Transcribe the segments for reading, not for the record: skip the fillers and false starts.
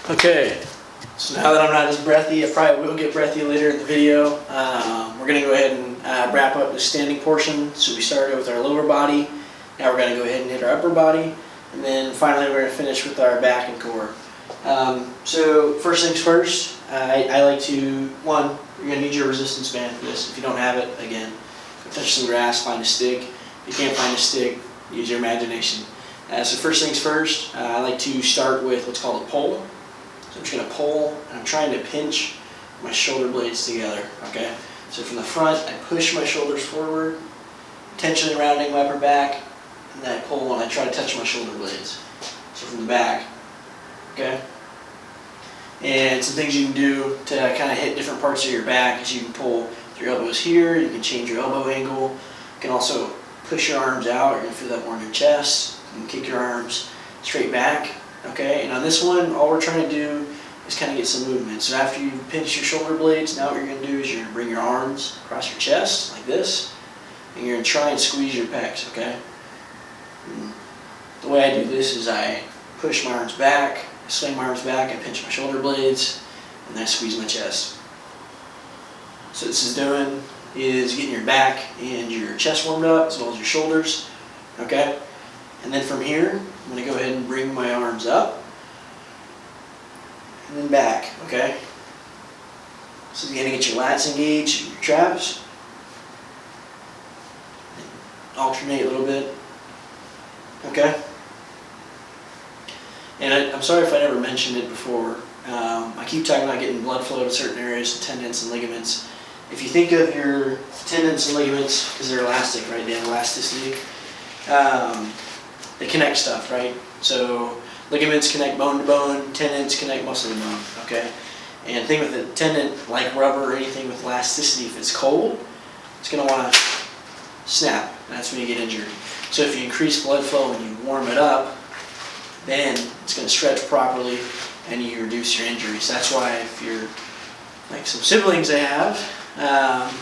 Okay, so now that I'm not as breathy, I probably will get breathy later in the video. We're going to go ahead and wrap up the standing portion. So we started with our lower body, now we're going to go ahead and hit our upper body, and then finally we're going to finish with our back and core. So first things first, I like to, you're going to need your resistance band for this. If you don't have it, again, touch some grass, find a stick. If you can't find a stick, use your imagination. So first things first, I like to start with what's called a pull. So I'm just going to pull, and I'm trying to pinch my shoulder blades together, okay? So from the front, I push my shoulders forward, intentionally rounding my upper back, and then I pull and I try to touch my shoulder blades. So from the back, okay? And some things you can do to kind of hit different parts of your back is you can pull your elbows here, you can change your elbow angle, you can also push your arms out, you're going to feel that more in your chest, you can kick your arms straight back. Okay, and on this one, all we're trying to do is kind of get some movement. So after you pinch your shoulder blades, now what you're going to do is you're going to bring your arms across your chest, like this, and you're going to try and squeeze your pecs, okay? And the way I do this is I push my arms back, I swing my arms back, I pinch my shoulder blades, and then I squeeze my chest. So what this is doing is getting your back and your chest warmed up, as well as your shoulders, okay? And then from here, I'm going to go ahead and bring my arms up and then back, okay? So you're going to get your lats engaged, your traps. Alternate a little bit, okay? And I'm sorry if I never mentioned it before. I keep talking about getting blood flow to certain areas, tendons and ligaments. If you think of your tendons and ligaments, because they're elastic, right? They have elasticity. They connect stuff, right? So ligaments connect bone to bone, tendons connect muscle to bone, okay? And the thing with a tendon, like rubber or anything with elasticity, if it's cold, it's going to want to snap, and that's when you get injured. So if you increase blood flow and you warm it up, then it's going to stretch properly and you reduce your injuries. That's why if you're like some siblings I have,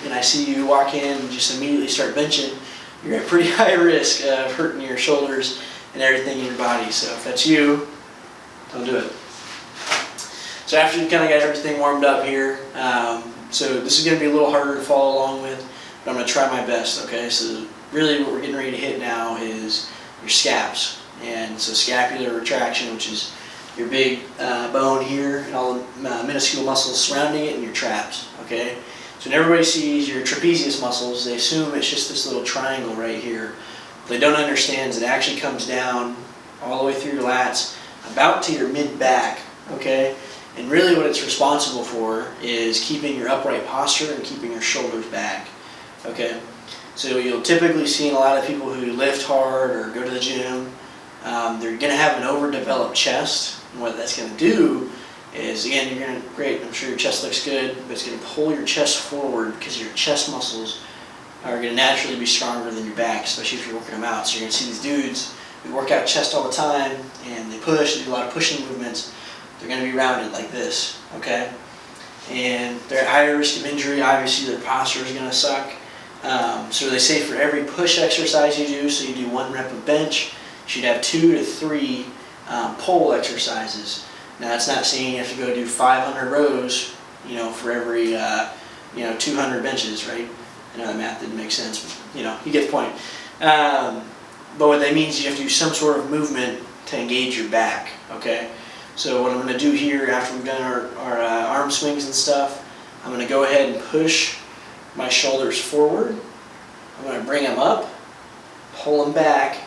and I see you walk in and just immediately start benching, you're at pretty high risk of hurting your shoulders and everything in your body. So if that's you, don't do it. So after you kind of got everything warmed up here, so this is going to be a little harder to follow along with, but I'm going to try my best, okay? So really what we're getting ready to hit now is your scaps. And so scapular retraction, which is your big bone here and all the minuscule muscles surrounding it and your traps, okay? So when everybody sees your trapezius muscles, they assume it's just this little triangle right here. What they don't understand is it actually comes down all the way through your lats, about to your mid-back, okay? And really what it's responsible for is keeping your upright posture and keeping your shoulders back, okay? So you'll typically see in a lot of people who lift hard or go to the gym, they're going to have an overdeveloped chest. And what that's going to do is, again, you're going to, great, I'm sure your chest looks good, but it's going to pull your chest forward because your chest muscles are going to naturally be stronger than your back, especially if you're working them out. So you're going to see these dudes who work out chest all the time, and they push, they do a lot of pushing movements. They're going to be rounded like this, okay? And they're at higher risk of injury. Obviously, their posture is going to suck. So they say for every push exercise you do, so you do 1 rep of bench, you should have 2 to 3 pull exercises. Now, that's not saying you have to go do 500 rows, for every, 200 benches, right? I know that math didn't make sense, but, you get the point. But what that means is you have to do some sort of movement to engage your back, okay? So what I'm going to do here after we've done our arm swings and stuff, I'm going to go ahead and push my shoulders forward. I'm going to bring them up, pull them back,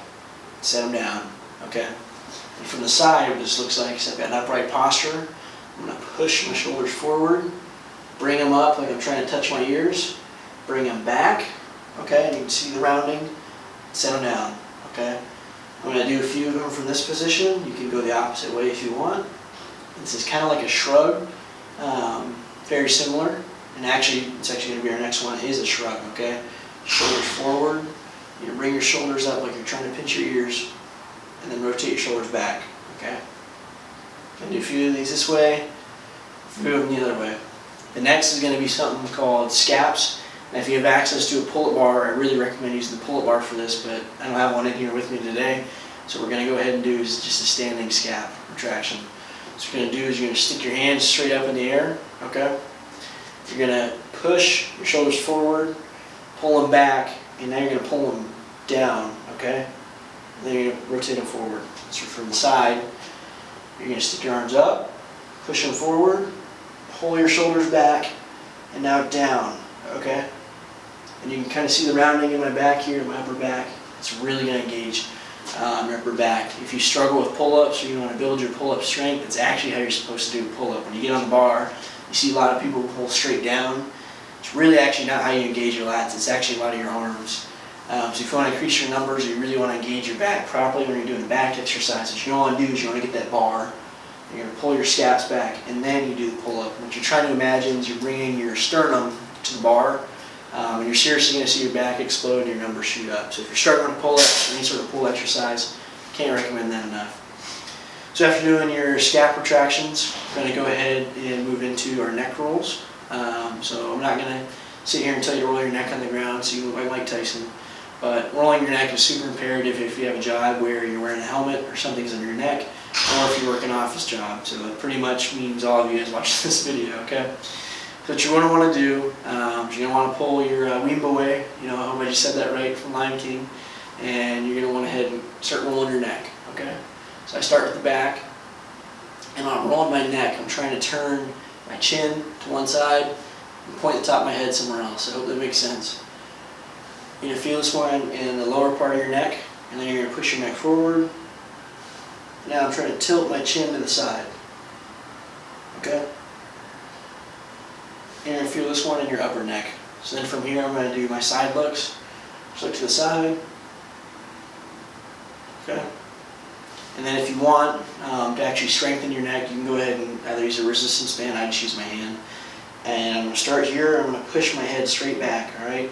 set them down, okay? And from the side, what this looks like is I've got an upright posture. I'm going to push my shoulders forward, bring them up like I'm trying to touch my ears, bring them back, okay? And you can see the rounding, set them down, okay? I'm going to do a few of them from this position. You can go the opposite way if you want. This is kind of like a shrug, very similar. And actually, it's actually going to be our next one, is a shrug, okay? Shoulders forward. You bring your shoulders up like you're trying to pinch your ears, and then rotate your shoulders back, okay? And do a few of these this way, a few of them the other way. The next is going to be something called scaps. And if you have access to a pull-up bar, I really recommend using the pull-up bar for this, but I don't have one in here with me today. So what we're going to go ahead and do is just a standing scap retraction. what you're going to do is you're going to stick your hands straight up in the air, okay? You're going to push your shoulders forward, pull them back, and now you're going to pull them down, okay? And then you're going to rotate them forward. So from the side, you're going to stick your arms up, push them forward, pull your shoulders back, and now down, okay? And you can kind of see the rounding in my back here, my upper back. It's really going to engage your upper back. If you struggle with pull-ups or you want to build your pull-up strength, it's actually how you're supposed to do a pull-up. When you get on the bar, you see a lot of people pull straight down. It's really actually not how you engage your lats. It's actually a lot of your arms. So if you want to increase your numbers or you really want to engage your back properly when you're doing back exercises, what you want to do is you want to get that bar. You're going to pull your scaps back, and then you do the pull-up. What you're trying to imagine is you're bringing your sternum to the bar, and you're seriously going to see your back explode and your numbers shoot up. So if you're struggling with pull-ups or any sort of pull exercise, can't recommend that enough. So after doing your scap retractions, we're going to go ahead and move into our neck rolls. So I'm not going to sit here and tell you to roll your neck on the ground so you look like Mike Tyson. But rolling your neck is super imperative if you have a job where you're wearing a helmet or something's on your neck, or if you're working an office job. So it pretty much means all of you guys watching this video, okay? So what you're going to want to do, you're going to want to pull your Wimbo away. You know, I hope I just said that right, from Lion King. And you're going to want to head and start rolling your neck, okay? So I start with the back, and when I'm rolling my neck, I'm trying to turn my chin to one side and point the top of my head somewhere else. I hope that makes sense. You're going to feel this one in the lower part of your neck, and then you're going to push your neck forward. Now I'm trying to tilt my chin to the side. Okay? And you're going to feel this one in your upper neck. So then from here I'm going to do my side looks. Just look to the side. Okay? And then if you want to actually strengthen your neck, you can go ahead and either use a resistance band. I just use my hand. And I'm going to start here. I'm going to push my head straight back. All right?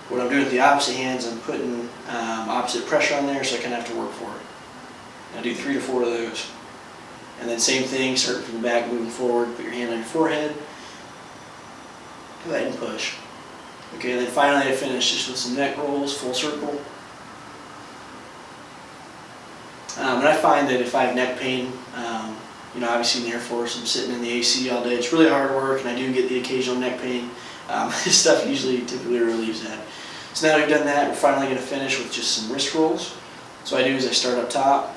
What I'm doing with the opposite hands, I'm putting opposite pressure on there so I kind of have to work for it. I do 3 to 4 of those. And then same thing, starting from the back, moving forward, put your hand on your forehead. Go ahead and push. Okay, and then finally I finish just with some neck rolls, full circle. And I find that if I have neck pain, you know, obviously in the Air Force, I'm sitting in the AC all day. It's really hard work, and I do get the occasional neck pain. This stuff typically relieves that. So now that we've done that, we're finally going to finish with just some wrist rolls. So what I do is I start up top,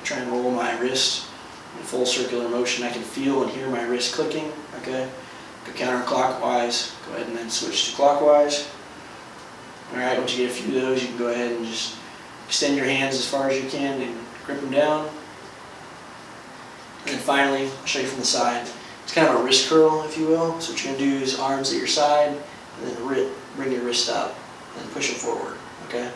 I try and roll my wrist in full circular motion. I can feel and hear my wrist clicking, okay? Go counterclockwise, go ahead and then switch to clockwise. Alright, once you get a few of those, you can go ahead and just extend your hands as far as you can and grip them down. And then finally, I'll show you from the side. It's kind of a wrist curl, if you will. So what you're going to do is arms at your side, and then bring your wrist up, and push it forward, okay?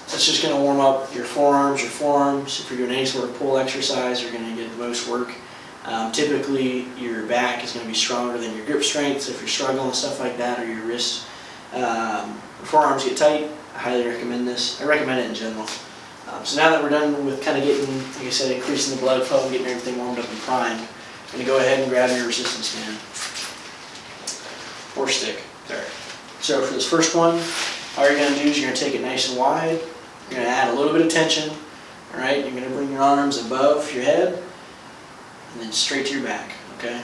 That's just going to warm up your forearms. If you're doing any sort of pull exercise, you're going to get the most work. Typically, your back is going to be stronger than your grip strength, so if you're struggling with stuff like that, or your wrists, your forearms get tight, I highly recommend this. I recommend it in general. So now that we're done with kind of getting, like I said, increasing the blood flow and getting everything warmed up and primed, I'm going to go ahead and grab your resistance band. Or stick. There. So for this first one, all you're going to do is you're going to take it nice and wide. You're going to add a little bit of tension. All right, you're going to bring your arms above your head and then straight to your back. Okay.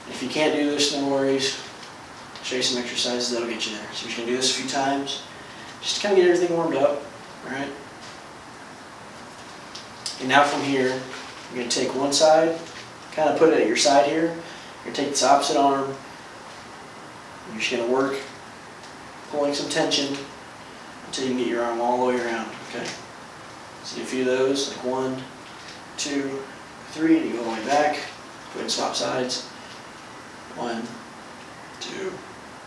If you can't do this, no worries. I'll show you some exercises that'll get you there. So you're just going to do this a few times, just to kind of get everything warmed up. All right. And now from here, you're going to take one side, kind of put it at your side here. You're going to take this opposite arm. You're just going to work, pulling some tension until you can get your arm all the way around, okay? So do a few of those, like 1, 2, 3, and you go all the way back. Go ahead and swap sides. 1, 2,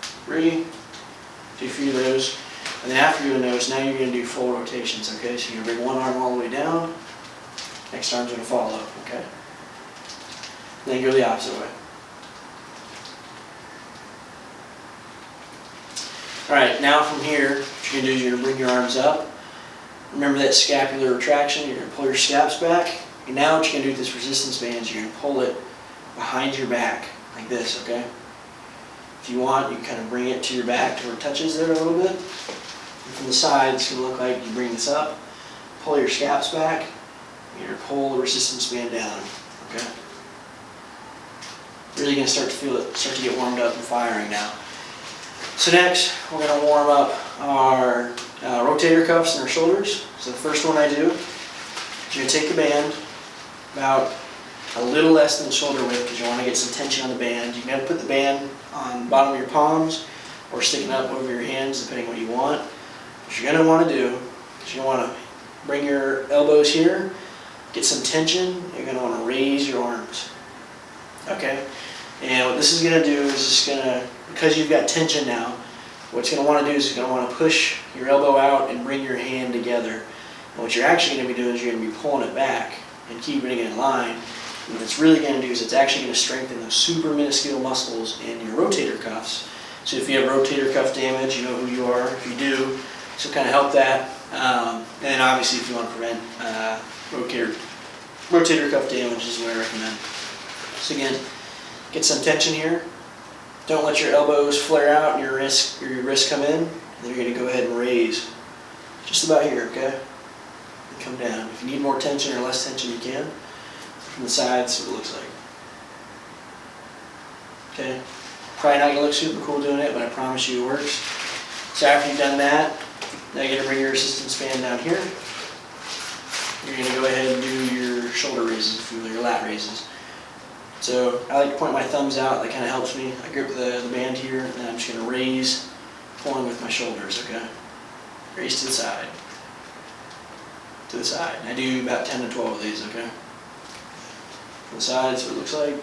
3. Do a few of those. And then after you're doing those, now you're going to do full rotations, okay? So you're going to bring one arm all the way down. Next arm's going to fall up, okay? Then go the opposite way. Alright, now from here, what you're going to do is you're going to bring your arms up. Remember that scapular retraction, you're going to pull your scaps back. And now what you're going to do with this resistance band is you're going to pull it behind your back, like this, okay? If you want, you can kind of bring it to your back to where it touches there a little bit. And from the side, it's going to look like you bring this up, pull your scaps back, You're going to pull the resistance band down, okay? Really going to start to feel it, start to get warmed up and firing now. So next, we're going to warm up our rotator cuffs and our shoulders. So the first one I do, is you're going to take the band about a little less than shoulder width because you want to get some tension on the band. You can either put the band on the bottom of your palms or sticking up over your hands, depending what you want. What you're going to want to do is you're going to want to bring your elbows here, get some tension. You're going to want to raise your arms. Okay? And what this is going to do is just going to, because you've got tension now, what you're going to want to do is you're going to want to push your elbow out and bring your hand together. And what you're actually going to be doing is you're going to be pulling it back and keeping it in line. And what it's really going to do is it's actually going to strengthen those super minuscule muscles in your rotator cuffs. So if you have rotator cuff damage, you know who you are. If you do, so kind of help that. And then obviously if you want to prevent rotator cuff damage is what I recommend. So again, get some tension here. Don't let your elbows flare out and your wrist come in. And then you're going to go ahead and raise just about here, okay? And come down. If you need more tension or less tension, you can. From the side, see what it looks like. Okay? Probably not going to look super cool doing it, but I promise you it works. So after you've done that, now you're going to bring your resistance band down here. You're going to go ahead and do your shoulder raises, if you will, your lat raises. So I like to point my thumbs out, that kind of helps me. I grip the band here, and then I'm just going to raise, pulling with my shoulders, okay? Raise to the side. To the side. And I do about 10 to 12 of these, okay? From the side, so it looks like.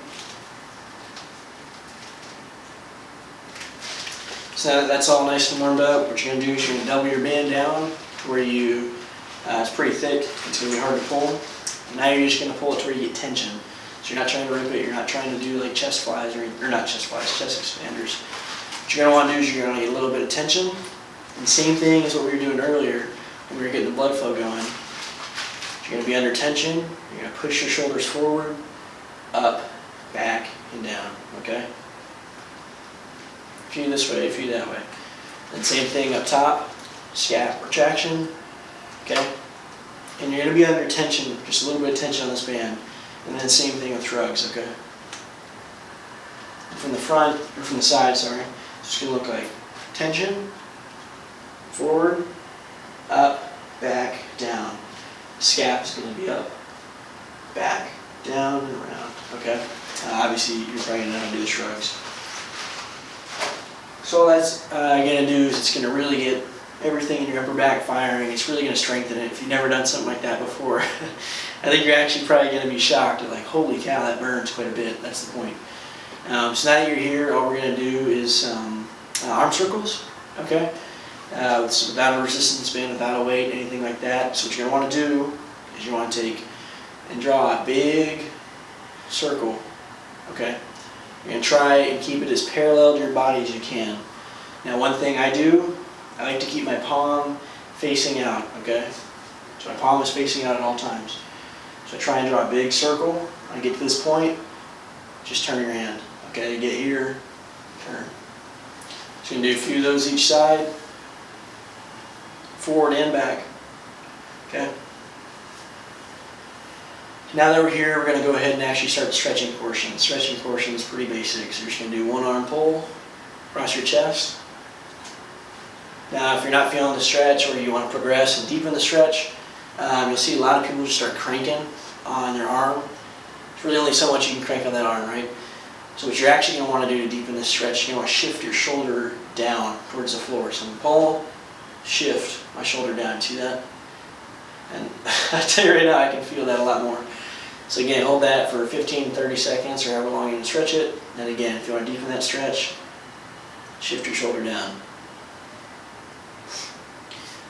So now that that's all nice and warmed up, what you're going to do is you're going to double your band down to where you, it's pretty thick, it's going to be hard to pull. And now you're just going to pull it to where you get tension. So you're not trying to rip it, you're not trying to do like chest flies, or not chest flies, chest expanders. What you're going to want to do is you're going to get a little bit of tension. And same thing as what we were doing earlier when we were getting the blood flow going. You're going to be under tension, you're going to push your shoulders forward, up, back, and down, okay? A few this way, a few that way. And same thing up top, scap retraction, okay? And you're going to be under tension, just a little bit of tension on this band. And then same thing with shrugs, okay? From the front, or from the side, sorry, it's just going to look like tension, forward, up, back, down. Scap is going to be up, back, down, and around, okay? Obviously, you're probably going to know how to do the shrugs. So all that's going to do is it's going to really get everything in your upper back firing. It's really going to strengthen it. If you've never done something like that before, I think you're actually probably going to be shocked at like, holy cow, that burns quite a bit. That's the point. So now that you're here, all we're going to do is arm circles, okay? Without a resistance band, without a weight, anything like that. So what you're going to want to do is you want to take and draw a big circle, okay? You're going to try and keep it as parallel to your body as you can. Now one thing I do, I like to keep my palm facing out, okay? So my palm is facing out at all times. So I try and draw a big circle. When I get to this point, just turn your hand, okay? Get here, turn. So you can do a few of those each side, forward and back, okay? Now that we're here, we're going to go ahead and actually start the stretching portion. The stretching portion is pretty basic. So you're just going to do one arm pull across your chest. Now if you're not feeling the stretch or you want to progress and deepen the stretch, you'll see a lot of people just start cranking on their arm. There's really only so much you can crank on that arm, right? So what you're actually going to want to do to deepen this stretch, you're going to want to shift your shoulder down towards the floor. So I'm going to pull, shift my shoulder down. See that? And I tell you right now, I can feel that a lot more. So again, hold that for 15, 30 seconds or however long you can stretch it. And again, if you want to deepen that stretch, shift your shoulder down.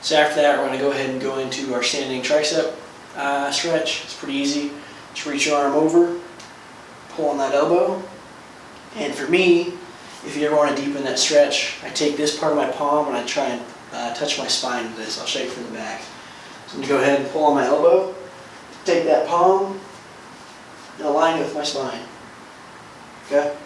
So after that, we're going to go ahead and go into our standing tricep stretch. It's pretty easy. Just reach your arm over, pull on that elbow. And for me, if you ever want to deepen that stretch, I take this part of my palm and I try and touch my spine with this. I'll show you from the back. So I'm going to go ahead and pull on my elbow, take that palm, and align it with my spine. Okay?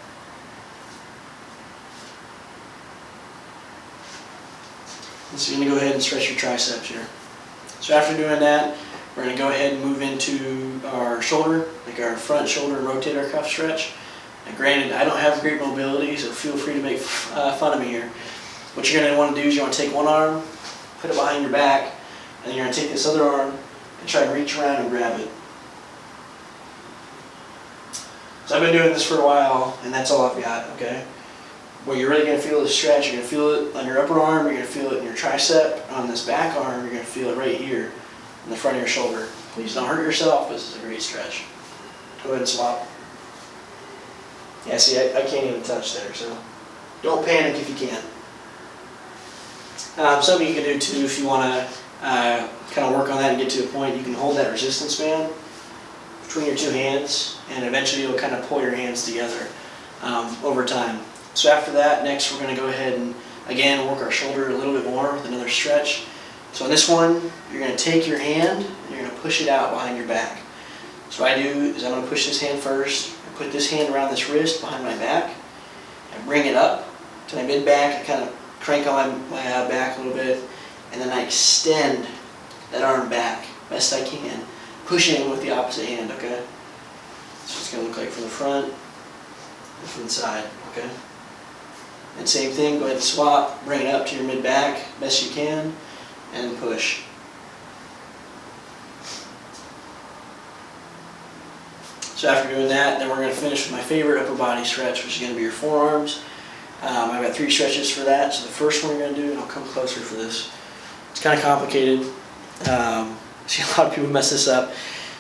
So you're going to go ahead and stretch your triceps here. So after doing that, we're going to go ahead and move into shoulder, like our front shoulder and rotator cuff stretch. And granted, I don't have great mobility, so feel free to make fun of me here. What you're going to want to do is you want to take one arm, put it behind your back, and then you're going to take this other arm and try and reach around and grab it. So I've been doing this for a while, and that's all I've got, okay? Where you're really going to feel the stretch, you're going to feel it on your upper arm, you're going to feel it in your tricep, on this back arm, you're going to feel it right here in the front of your shoulder. Please don't hurt yourself, this is a great stretch. Go ahead and swap. Yeah, see, I can't even touch there, so don't panic if you can. Something you can do too if you want to kind of work on that and get to a point, you can hold that resistance band between your two hands, and eventually you'll kind of pull your hands together over time. So after that, next we're going to go ahead and again work our shoulder a little bit more with another stretch. So in this one, you're going to take your hand and you're going to push it out behind your back. So what I do is I'm going to push this hand first, and put this hand around this wrist behind my back, and bring it up to my mid-back and kind of crank on my back a little bit, and then I extend that arm back best I can, pushing with the opposite hand, okay? So it's going to look like from the front and from the side, okay? And same thing, go ahead and swap, bring it up to your mid-back best you can, and push. So after doing that, then we're going to finish with my favorite upper body stretch, which is going to be your forearms. I've got 3 stretches for that. So the first one we're going to do, and I'll come closer for this. It's kind of complicated. See, a lot of people mess this up. So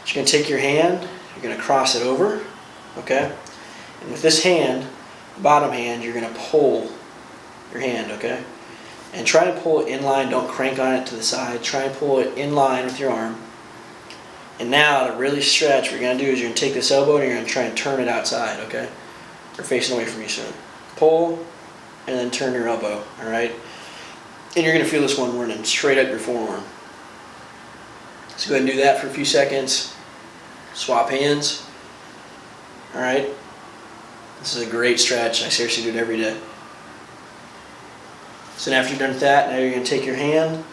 you're going to take your hand, you're going to cross it over, okay? And with this hand, the bottom hand, you're going to pull your hand, okay? And try to pull it in line. Don't crank on it to the side. Try and pull it in line with your arm. And now to really stretch, what you're going to do is you're going to take this elbow and you're going to try and turn it outside, okay? Or facing away from you soon. Pull, and then turn your elbow, all right? And you're going to feel this one running straight up your forearm. So go ahead and do that for a few seconds. Swap hands, all right? This is a great stretch. I seriously do it every day. So now after you're done with that, now you're going to take your hand,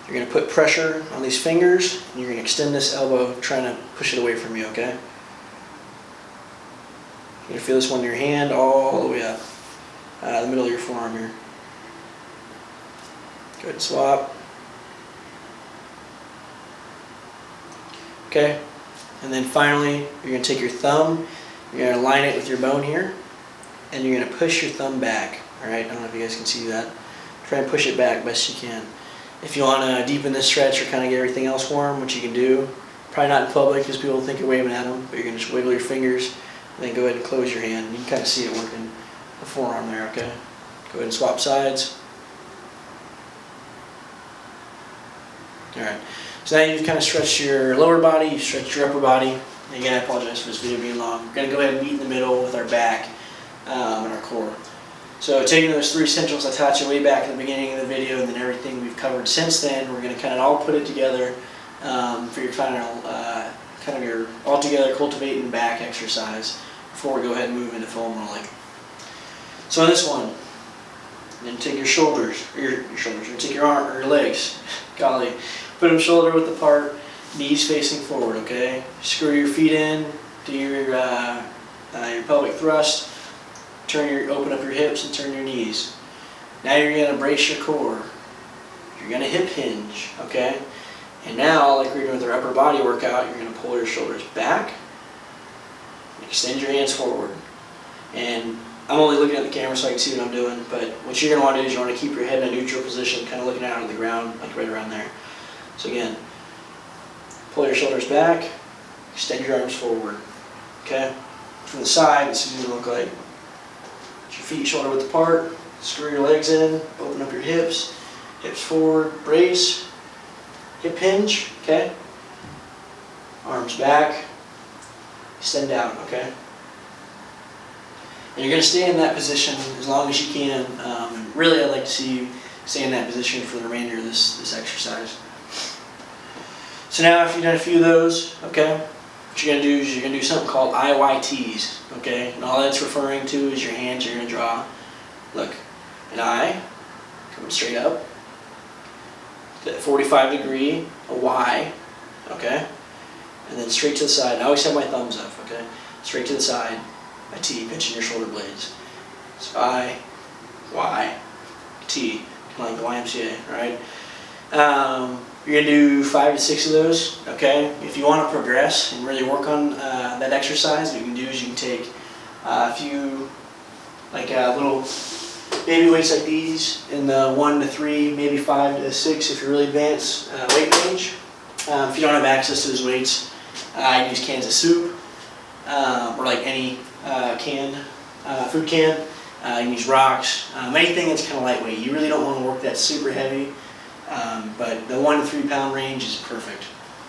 you're going to put pressure on these fingers, and you're going to extend this elbow, trying to push it away from you, okay? You're going to feel this one in your hand all the way up, the middle of your forearm here. Go ahead and swap. Okay, and then finally, you're going to take your thumb, you're going to line it with your bone here, and you're going to push your thumb back, all right? I don't know if you guys can see that. Try and push it back best you can. If you want to deepen this stretch or kind of get everything else warm, which you can do, probably not in public because people think you're waving at them, but you're going to just wiggle your fingers and then go ahead and close your hand. You can kind of see it working the forearm there, okay? Go ahead and swap sides. Alright, so now you've kind of stretched your lower body, you've stretched your upper body. And again, I apologize for this video being long. We're going to go ahead and meet in the middle with our back and our core. So taking those 3 essentials I taught you way back in the beginning of the video and then everything we've covered since then, we're going to kind of all put it together for your final, kind of your all-together cultivating back exercise before we go ahead and move into foam rolling. So in this one, then take your shoulders, you're going to take your arm or your legs, golly, put them shoulder width apart, knees facing forward, okay? Screw your feet in, do your pelvic thrust. Open up your hips and turn your knees. Now you're going to brace your core. You're going to hip hinge, okay? And now, like we're doing with our upper body workout, you're going to pull your shoulders back, extend your hands forward. And I'm only looking at the camera so I can see what I'm doing, but what you're going to want to do is you want to keep your head in a neutral position, kind of looking out on the ground, like right around there. So again, pull your shoulders back, extend your arms forward, okay? From the side, this is going to look like your feet shoulder width apart, screw your legs in, open up your hips, hips forward, brace, hip hinge, okay? Arms back, extend down, okay? And you're going to stay in that position as long as you can. Really, I'd like to see you stay in that position for the remainder of this exercise. So now after you've done a few of those, okay, what you're going to do is you're going to do something called IYTs, okay? And all that's referring to is your hands you're going to draw. Look, an I, coming straight up, that 45 degree, a Y, okay? and then straight to the side. I always have my thumbs up, okay? Straight to the side, a T, pinching your shoulder blades. So I, Y, T, like the YMCA, right? You're gonna do 5 to 6 of those, okay? If you want to progress and really work on that exercise, what you can do is you can take a few, like little baby weights like these in the 1 to 3, maybe 5 to 6 if you're really advanced weight range. If you don't have access to those weights, I use cans of soup or like any food can. You can use rocks, anything that's kind of lightweight. You really don't want to work that super heavy, but the 1 to 3 pound range is perfect.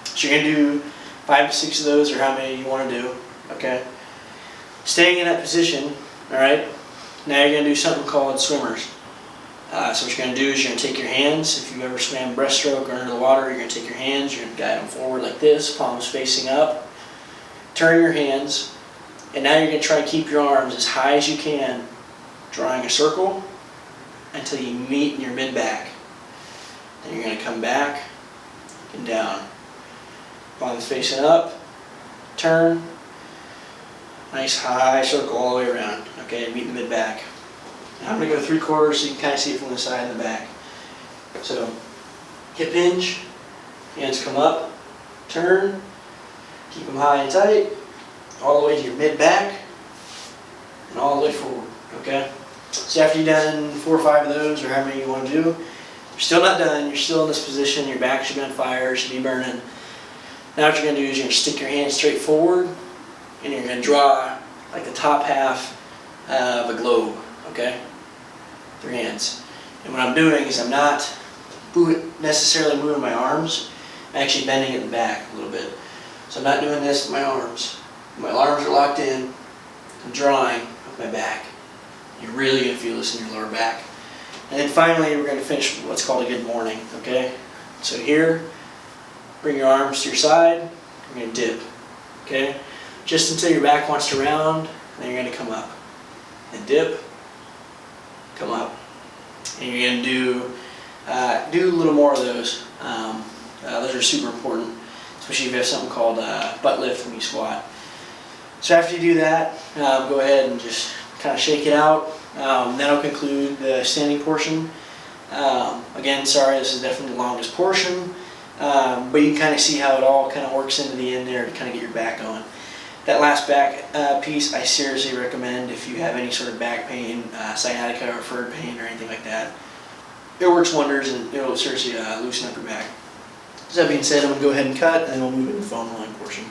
So you're going to do 5 to 6 of those, or how many you want to do, okay? Staying in that position, all right? Now you're going to do something called swimmers. So what you're going to do is you're going to take your hands. If you've ever swam breaststroke or under the water, you're going to take your hands, you're going to guide them forward like this, palms facing up. Turn your hands, and now you're going to try to keep your arms as high as you can, drawing a circle until you meet in your mid-back. Then you're going to come back and down. Palms facing up, turn, nice high circle all the way around. Okay, meet in the mid-back. Now I'm going to go 3/4 so you can kind of see it from the side and the back. So, hip hinge, hands come up, turn, keep them high and tight, all the way to your mid-back, and all the way forward, okay? So after you've done 4 or 5 of those, or how many you want to do, you're still not done, you're still in this position, your back should be on fire, should be burning. Now what you're going to do is you're going to stick your hands straight forward, and you're going to draw like the top half of a globe, okay? With your hands. And what I'm doing is I'm not necessarily moving my arms, I'm actually bending it in the back a little bit. So I'm not doing this with my arms. My arms are locked in, I'm drawing with my back. You're really going to feel this in your lower back. And then finally we're going to finish what's called a good morning, okay? So here, bring your arms to your side, you're going to dip, okay? Just until your back wants to round, then you're going to come up. And dip, come up. And you're going to do a little more of those. Those are super important, especially if you have something called butt lift when you squat. So after you do that, go ahead and just kind of shake it out. That'll conclude the standing portion. Again, sorry, this is definitely the longest portion, but you can kind of see how it all kind of works into the end there to kind of get your back going. That last back piece, I seriously recommend if you have any sort of back pain, sciatica or referred pain or anything like that. It works wonders and it'll seriously loosen up your back. So that being said, I'm going to go ahead and cut and then we'll move into the phone line portion.